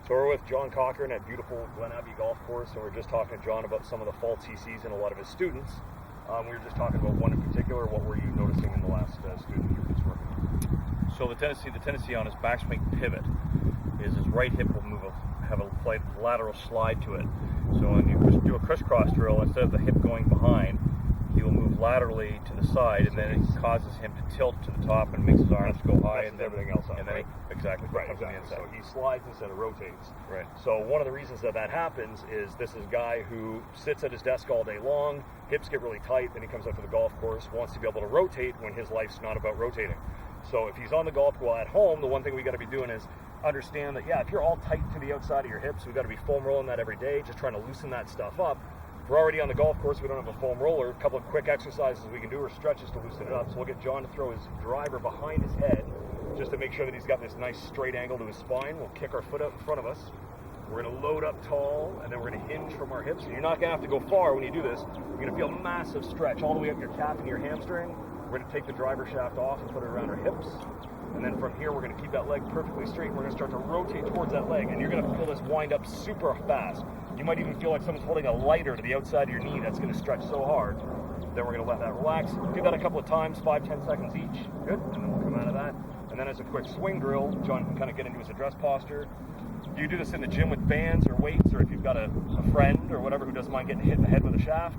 So we're with John Cochran at beautiful Glen Abbey Golf Course, and we're just talking to John about some of the faults he sees in a lot of his students. We were just talking about one in particular. What were you noticing in the last student you were just working on? So the tendency on his backswing pivot is his right hip will have a slight lateral slide to it. So when you do a crisscross drill, instead of the hip going behind, he will move laterally to the side, and then it causes him to tilt to the top and makes his arms go high, and everything else up, and then right? Exactly. So he slides instead of rotates. Right. So one of the reasons that happens is this is a guy who sits at his desk all day long, hips get really tight, then he comes up to the golf course, wants to be able to rotate when his life's not about rotating. So if he's on the golf course at home, the one thing we got to be doing is understand that, if you're all tight to the outside of your hips, we got to be foam rolling that every day, just trying to loosen that stuff up. If we're already on the golf course, we don't have a foam roller. A couple of quick exercises we can do or stretches to loosen it up. So we'll get John to throw his driver behind his head just to make sure that he's got this nice straight angle to his spine. We'll kick our foot out in front of us. We're going to load up tall, and then we're going to hinge from our hips. And you're not going to have to go far when you do this. You're going to feel a massive stretch all the way up your calf and your hamstring. We're going to take the driver shaft off and put it around our hips. And then from here, we're going to keep that leg perfectly straight. We're going to start to rotate towards that leg, and you're going to feel this wind up super fast. You might even feel like someone's holding a lighter to the outside of your knee. That's going to stretch so hard. Then we're going to let that relax. Do that a couple of times, 5-10 seconds each. Good. And then we'll come out of that. And then as a quick swing drill, John can kind of get into his address posture. You do this in the gym with bands or weights, or if you've got a friend or whatever who doesn't mind getting hit in the head with a shaft,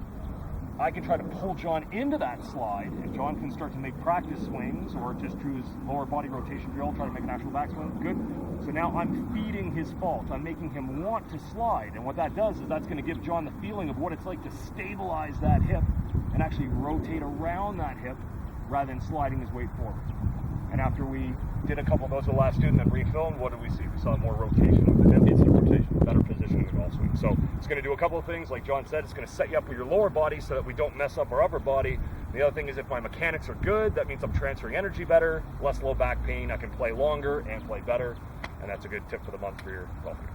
I can try to pull John into that slide, and John can start to make practice swings, or just do his lower body rotation drill, try to make an actual backswing. Good. So now I'm feeding his fault. I'm making him want to slide, and what that does is that's going to give John the feeling of what it's like to stabilize that hip and actually rotate around that hip rather than sliding his weight forward. And after we did a couple of those with the last student and refilmed, what did we see? We saw more rotation with the hip. It's a rotation, better positioning in the golf swing. So it's going to do a couple of things. Like John said, it's going to set you up with your lower body so that we don't mess up our upper body. The other thing is if my mechanics are good, that means I'm transferring energy better, less low back pain. I can play longer and play better. And that's a good tip for the month for your golf game.